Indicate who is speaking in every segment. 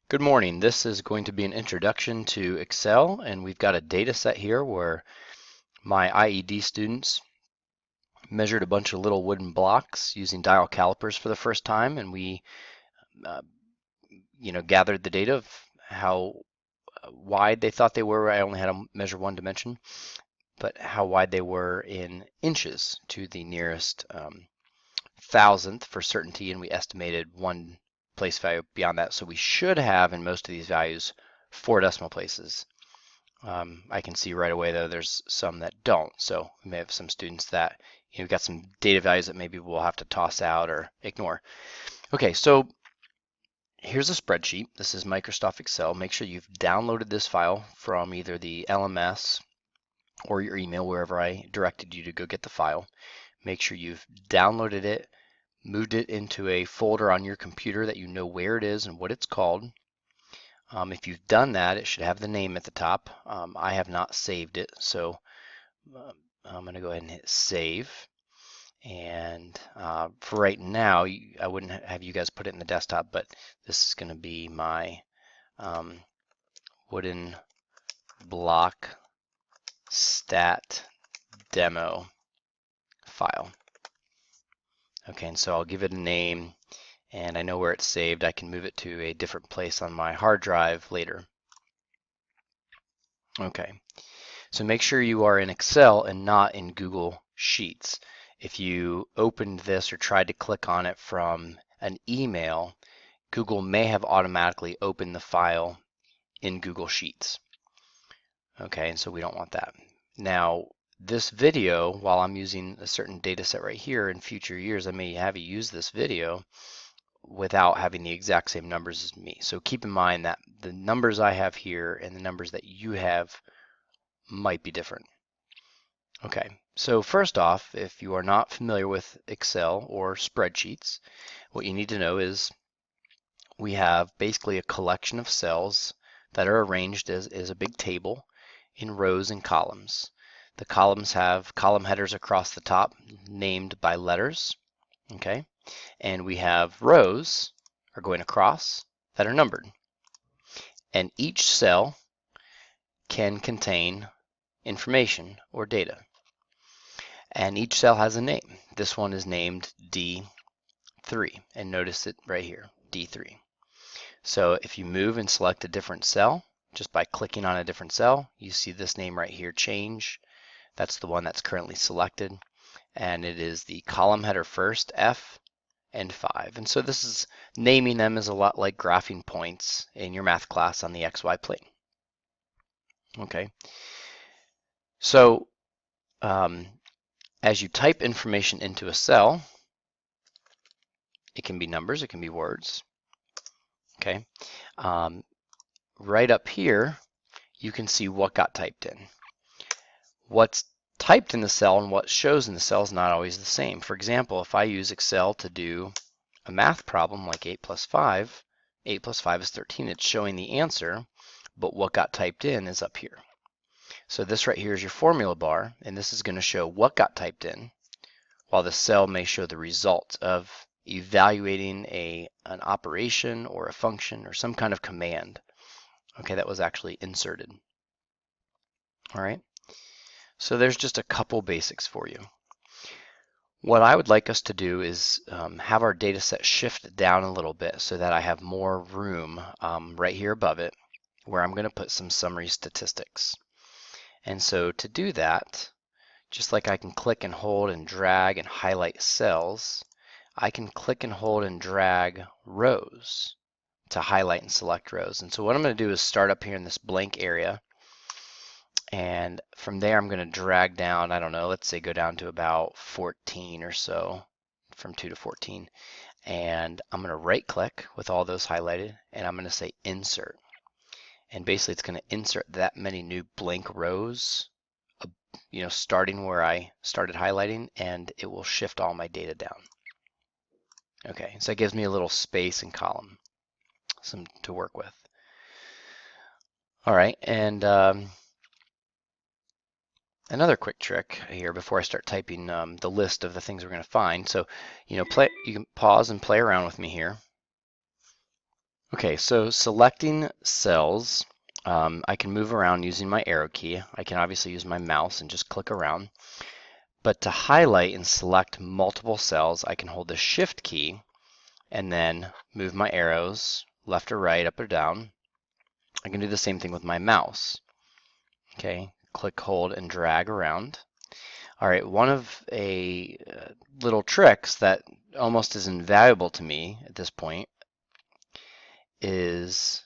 Speaker 1: Good morning. This is going to be an introduction to Excel, and we've got a data set here where my IED students measured a bunch of little wooden blocks using dial calipers for the first time, and we uh, gathered the data of how wide they thought they were. I only had to measure one dimension, but how wide they were in inches to the nearest thousandth for certainty, and we estimated one place value beyond that. So we should have in most of these values 4 decimal places. I can see right away though there's some that don't. So we may have some students that got some data values that maybe we'll have to toss out or ignore. Okay, so here's a spreadsheet. This is Microsoft Excel. Make sure you've downloaded this file from either the LMS or your email, wherever I directed you to go get the file. Make sure you've downloaded it, moved it into a folder on your computer that you know where it is and what it's called. If you've done that, it should have the name at the top. I have not saved it, so I'm going to go ahead and hit save. And for right now, I wouldn't have you guys put it in the desktop, but this is going to be my wooden block stat demo file. Okay, and so I'll give it a name, and I know where it's saved. I can move it to a different place on my hard drive later. Okay, so make sure you are in Excel and not in Google Sheets. If you opened this or tried to click on it from an email, Google may have automatically opened the file in Google Sheets. Okay, and so we don't want that. Now, this video, while I'm using a certain data set right here, in future years I may have you use this video without having the exact same numbers as me. So keep in mind that the numbers I have here and the numbers that you have might be different. Okay, so first off, if you are not familiar with Excel or spreadsheets, what you need to know is we have basically a collection of cells that are arranged as a big table in rows and columns. The columns have column headers across the top named by letters, okay? And we have rows are going across that are numbered. And each cell can contain information or data. And each cell has a name. This one is named D3, and notice it right here, D3. So if you move and select a different cell, just by clicking on a different cell, you see this name right here change. That's the one that's currently selected, and it is the column header first, F and 5. And so this is naming them is a lot like graphing points in your math class on the XY plane. Okay, so as you type information into a cell, it can be numbers, it can be words. Okay, right up here, you can see what got typed in. What's typed in the cell and what shows in the cell is not always the same. For example, if I use Excel to do a math problem like 8 plus 5, 8 plus 5 is 13. It's showing the answer, but what got typed in is up here. So this right here is your formula bar, and this is going to show what got typed in, while the cell may show the result of evaluating an operation or a function or some kind of command, okay, that was actually inserted. All right, so there's just a couple basics for you. What I would like us to do is have our data set shift down a little bit so that I have more room right here above it where I'm going to put some summary statistics. And so to do that, just like I can click and hold and drag and highlight cells, I can click and hold and drag rows to highlight and select rows. And so what I'm going to do is start up here in this blank area, and from there I'm going to drag down, I don't know, let's say go down to about 14 or so, from 2 to 14, and I'm going to right click with all those highlighted, and I'm going to say insert. And basically it's going to insert that many new blank rows, starting where I started highlighting, and it will shift all my data down. Okay, so it gives me a little space and column, some to work with. All right, and another quick trick here before I start typing the list of the things we're going to find. So, you can pause and play around with me here. Okay, so selecting cells, I can move around using my arrow key. I can obviously use my mouse and just click around. But to highlight and select multiple cells, I can hold the Shift key and then move my arrows left or right, up or down. I can do the same thing with my mouse. Okay, click, hold, and drag around. All right, one of a little tricks that almost is invaluable to me at this point is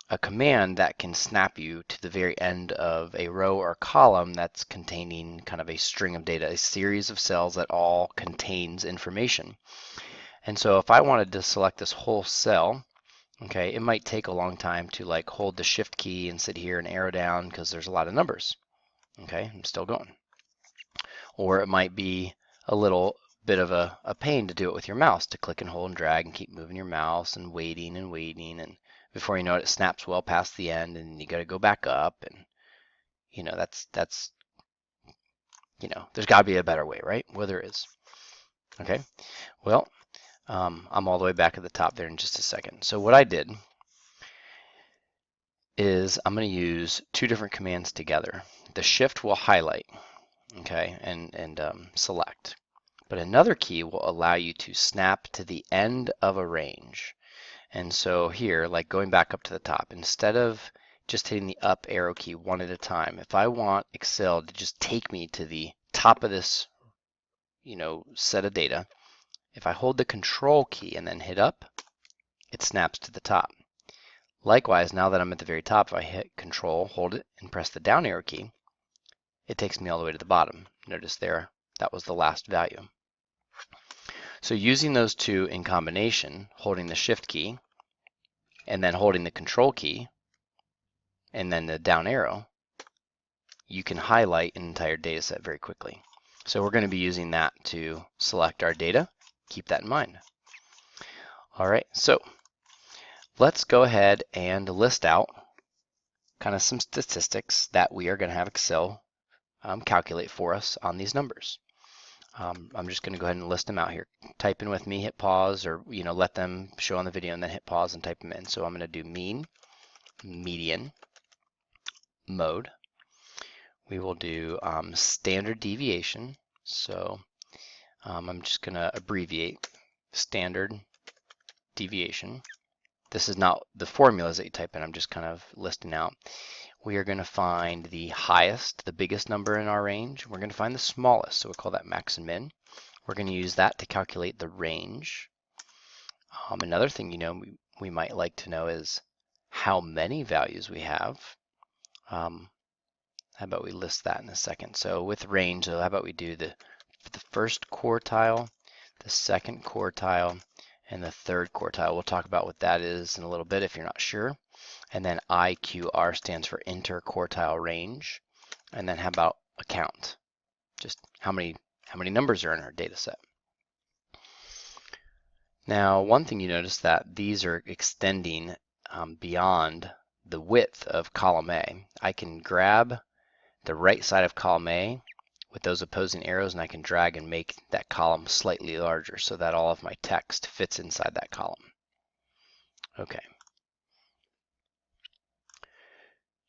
Speaker 1: a command that can snap you to the very end of a row or column that's containing kind of a string of data, a series of cells that all contains information. And so if I wanted to select this whole cell, okay, it might take a long time to like hold the Shift key and sit here and arrow down because there's a lot of numbers. Okay, I'm still going. Or it might be a little bit of a pain to do it with your mouse, to click and hold and drag and keep moving your mouse and waiting, and before you know it, it snaps well past the end and you got to go back up, and that's there's got to be a better way, right? Well, there is. Okay, well, I'm all the way back at the top there in just a second. So what I did is I'm going to use two different commands together. The Shift will highlight, okay, and select. But another key will allow you to snap to the end of a range. And so here, like going back up to the top, instead of just hitting the up arrow key one at a time, if I want Excel to just take me to the top of this, set of data, if I hold the Control key and then hit up, it snaps to the top. Likewise, now that I'm at the very top, if I hit Control, hold it, and press the down arrow key, it takes me all the way to the bottom. Notice there, that was the last value. So using those two in combination, holding the Shift key and then holding the Control key and then the down arrow, you can highlight an entire data set very quickly. So we're going to be using that to select our data. Keep that in mind. All right, so let's go ahead and list out kind of some statistics that we are going to have Excel calculate for us on these numbers. I'm just going to go ahead and list them out here. Type in with me, hit pause, or let them show on the video and then hit pause and type them in. So I'm going to do mean, median, mode. We will do standard deviation. So I'm just going to abbreviate standard deviation. This is not the formulas that you type in. I'm just kind of listing out. We are going to find the highest, the biggest number in our range. We're going to find the smallest, so we'll call that max and min. We're going to use that to calculate the range. Another thing we might like to know is how many values we have. How about we list that in a second? So with range, so how about we do the first quartile, the second quartile, and the third quartile. We'll talk about what that is in a little bit if you're not sure. And then IQR stands for interquartile range. And then how about a count? Just how many numbers are in our data set. Now, one thing you notice that these are extending beyond the width of column A. I can grab the right side of column A with those opposing arrows, and I can drag and make that column slightly larger so that all of my text fits inside that column. Okay.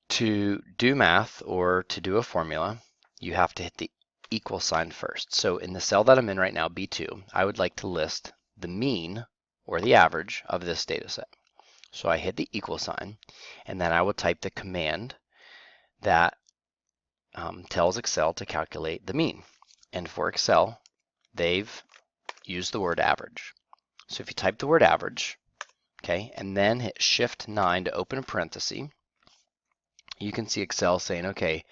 Speaker 1: To do math or to do a formula, you have to hit the equal sign first. So in the cell that I'm in right now, B2, I would like to list the mean or the average of this data set. So I hit the equal sign, and then I will type the command that tells Excel to calculate the mean. And for Excel, they've used the word average. So if you type the word average, okay, and then hit Shift 9 to open a parenthesis, you can see Excel saying, okay,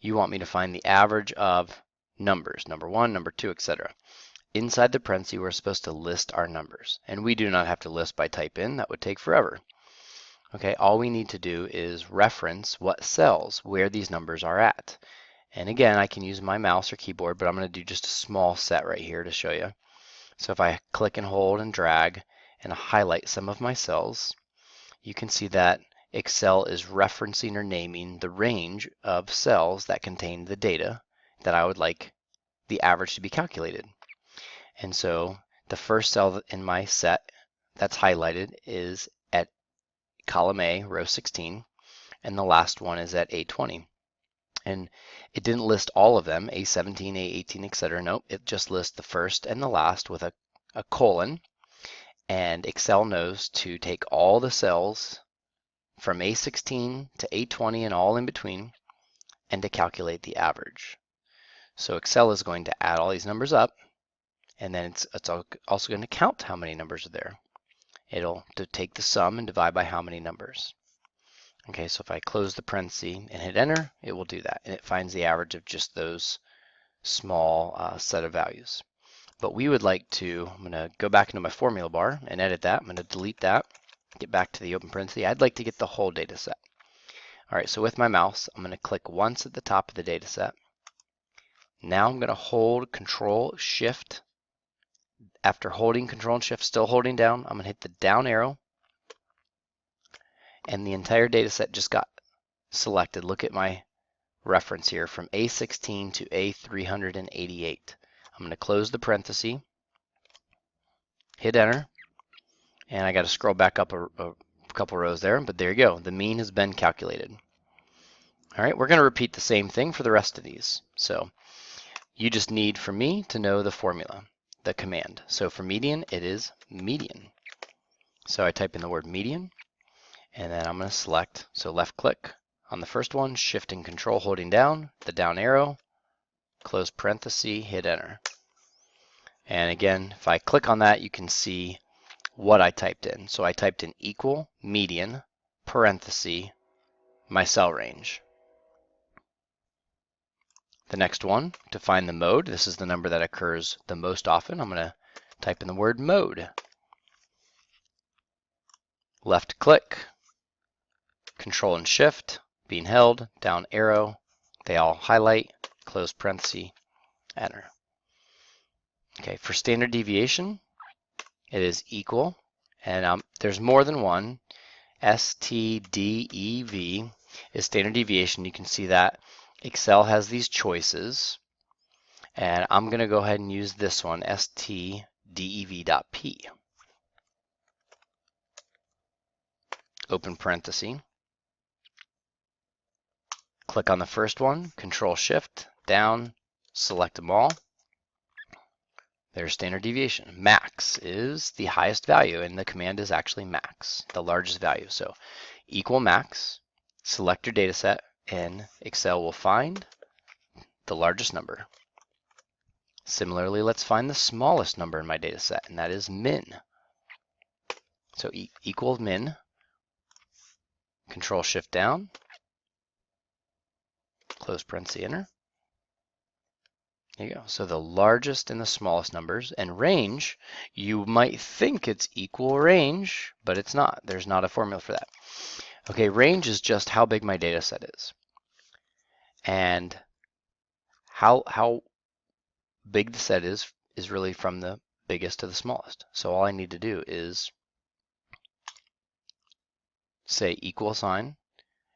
Speaker 1: you want me to find the average of numbers, number 1, number 2, etc. Inside the parenthesis, we're supposed to list our numbers, and we do not have to list by type in. That would take forever. Okay, all we need to do is reference what cells, where these numbers are at. And again, I can use my mouse or keyboard, but I'm going to do just a small set right here to show you. So if I click and hold and drag and highlight some of my cells, you can see that Excel is referencing or naming the range of cells that contain the data that I would like the average to be calculated. And so the first cell in my set that's highlighted is at column A, row 16, and the last one is at A20. And it didn't list all of them, A17, A18, etc. Nope, it just lists the first and the last with a colon. And Excel knows to take all the cells from A16 to A20 and all in between and to calculate the average. So Excel is going to add all these numbers up, and then it's also going to count how many numbers are there. It'll take the sum and divide by how many numbers. Okay, so if I close the parenthesis and hit enter, it will do that, and it finds the average of just those small set of values. But we would like to, I'm going to go back into my formula bar and edit that. I'm going to delete that, get back to the open parenthesis. I'd like to get the whole data set. All right, so with my mouse, I'm going to click once at the top of the data set. Now I'm going to hold Control Shift. After holding Control and Shift, still holding down, I'm going to hit the down arrow, and the entire data set just got selected. Look at my reference here from A16 to A388. I'm going to close the parenthesis, hit enter, and I got to scroll back up a couple rows there, but there you go. The mean has been calculated. All right, we're going to repeat the same thing for the rest of these. So you just need for me to know the formula, the command. So for median, it is median. So I type in the word median, and then I'm going to select, so left click on the first one, Shift and Control holding down, the down arrow, close parenthesis, hit enter. And again, if I click on that, you can see what I typed in. So I typed in equal, median, parenthesis, my cell range. The next one, to find the mode, this is the number that occurs the most often. I'm going to type in the word mode. Left click, Control and Shift, being held, down arrow, they all highlight, close parenthesis, enter. Okay, for standard deviation, it is equal, and there's more than one. STDEV is standard deviation. You can see that Excel has these choices, and I'm going to go ahead and use this one, STDEV.P. Open parenthesis. Click on the first one, Control Shift, down, select them all. There's standard deviation. Max is the highest value, and the command is actually max, the largest value. So equal max, select your data set, and Excel will find the largest number. Similarly, let's find the smallest number in my data set, and that is min. So equal min, Control Shift down, close parenthesis, enter. There you go. So the largest and the smallest numbers, and range, you might think it's equal range, but it's not. There's not a formula for that. Okay, range is just how big my data set is, and how big the set is really from the biggest to the smallest. So all I need to do is say equal sign,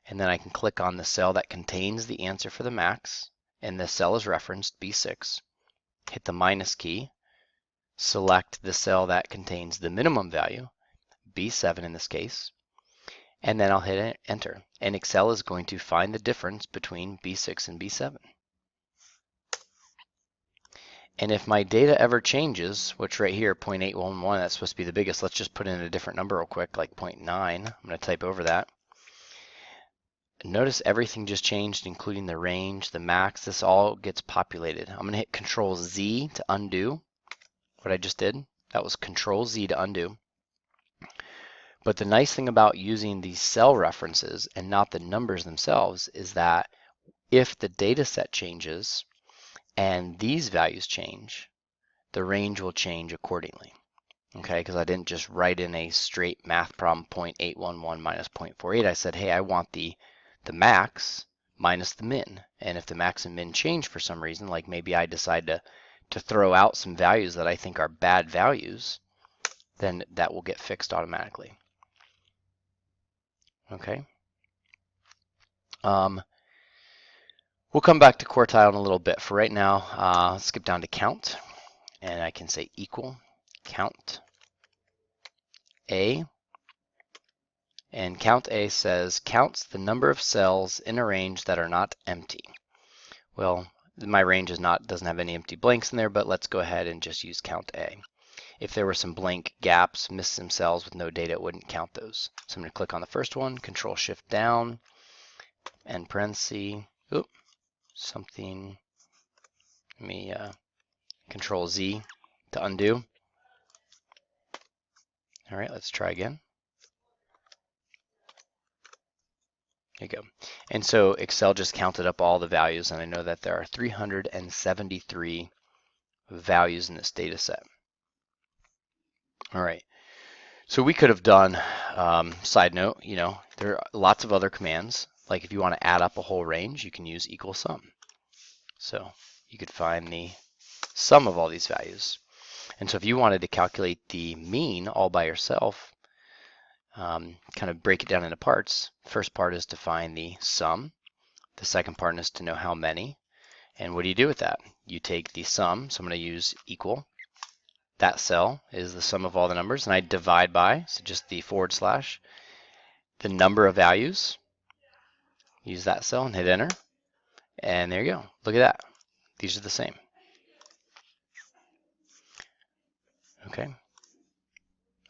Speaker 1: and then I can click on the cell that contains the answer for the max, and the cell is referenced B6. Hit the minus key, select the cell that contains the minimum value, B7 in this case, and then I'll hit enter. And Excel is going to find the difference between B6 and B7. And if my data ever changes, which right here, 0.811, that's supposed to be the biggest, let's just put in a different number real quick, like 0.9. I'm going to type over that. Notice everything just changed, including the range, the max. This all gets populated. I'm going to hit Control Z to undo what I just did. That was Control Z to undo. But the nice thing about using these cell references and not the numbers themselves is that if the data set changes and these values change, the range will change accordingly. Okay, because I didn't just write in a straight math problem 0.811 minus 0.48. I said, hey, I want the max minus the min. And if the max and min change for some reason, like maybe I decide to throw out some values that I think are bad values, then that will get fixed automatically. Okay. We'll come back to quartile in a little bit. For right now, let's skip down to count, and I can say equal count A, And count A says counts the number of cells in a range that are not empty. Well, my range doesn't have any empty blanks in there, but let's go ahead and just use count A. If there were some blank gaps, missing cells with no data, it wouldn't count those. So I'm going to click on the first one, Control Shift down, and parenthesis, something, let me Control Z to undo. All right, let's try again. There you go. And so Excel just counted up all the values, and I know that there are 373 values in this data set. All right. So we could have done, side note, there are lots of other commands. Like if you want to add up a whole range, you can use equal sum. So you could find the sum of all these values. And so if you wanted to calculate the mean all by yourself, kind of break it down into parts. First part is to find the sum. The second part is to know how many. And what do you do with that? You take the sum, so I'm going to use equal. That cell is the sum of all the numbers, and I divide by, so just the /, the number of values. Use that cell and hit enter. And there you go. Look at that. These are the same. Okay. I'm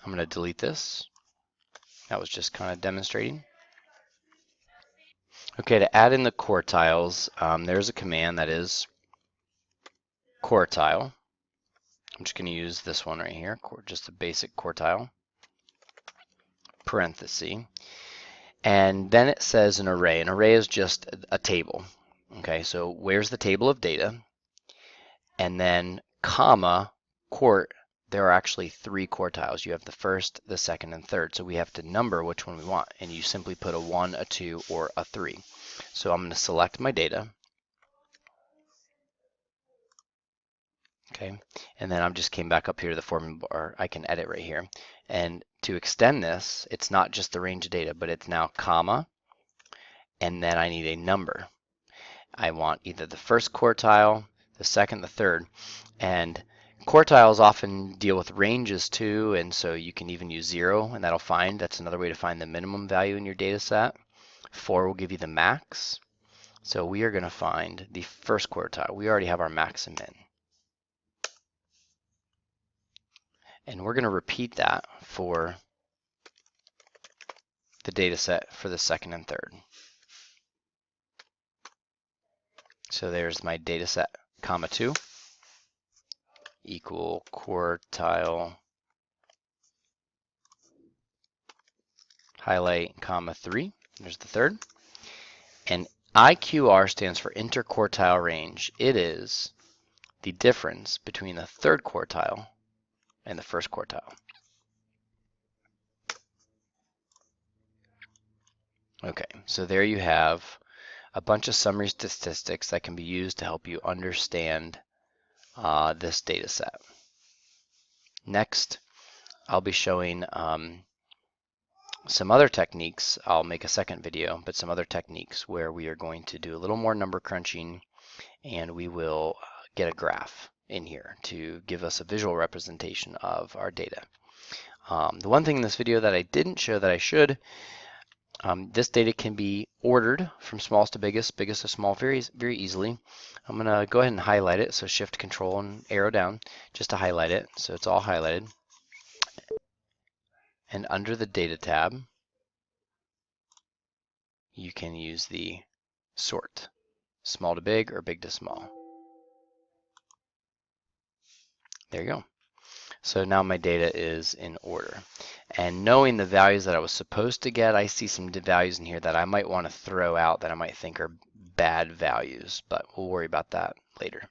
Speaker 1: going to delete this. That was just kind of demonstrating. Okay, to add in the quartiles, there's a command that is quartile. I'm just going to use this one right here, just a basic quartile, parenthesis. And then it says an array. An array is just a table. Okay, so where's the table of data? And then comma, quart, there are actually 3 quartiles. You have the first, the second, and third. So we have to number which one we want. And you simply put a 1, a 2, or a 3. So I'm going to select my data. Okay, and then I just came back up here to the formula bar. I can edit right here. And to extend this, it's not just the range of data, but it's now comma, and then I need a number. I want either the first quartile, the second, the third, and quartiles often deal with ranges too, and so you can even use 0, and that's another way to find the minimum value in your data set. 4 will give you the max. So we are going to find the first quartile. We already have our max and min. And we're going to repeat that for the data set for the second and third. So there's my data set, comma 2, equal quartile, highlight, comma 3. There's the third. And IQR stands for interquartile range. It is the difference between the third quartile and the first quartile. Okay, so there you have a bunch of summary statistics that can be used to help you understand this data set. Next, I'll be showing some other techniques. I'll make a second video, but some other techniques where we are going to do a little more number crunching, and we will get a graph in here to give us a visual representation of our data. The one thing in this video that I didn't show that I should, this data can be ordered from smallest to biggest, biggest to small very easily. I'm going to go ahead and highlight it, so Shift, Control, and arrow down just to highlight it, so it's all highlighted. And under the Data tab, you can use the sort, small to big or big to small. There you go. So now my data is in order. And knowing the values that I was supposed to get, I see some values in here that I might want to throw out that I might think are bad values, but we'll worry about that later.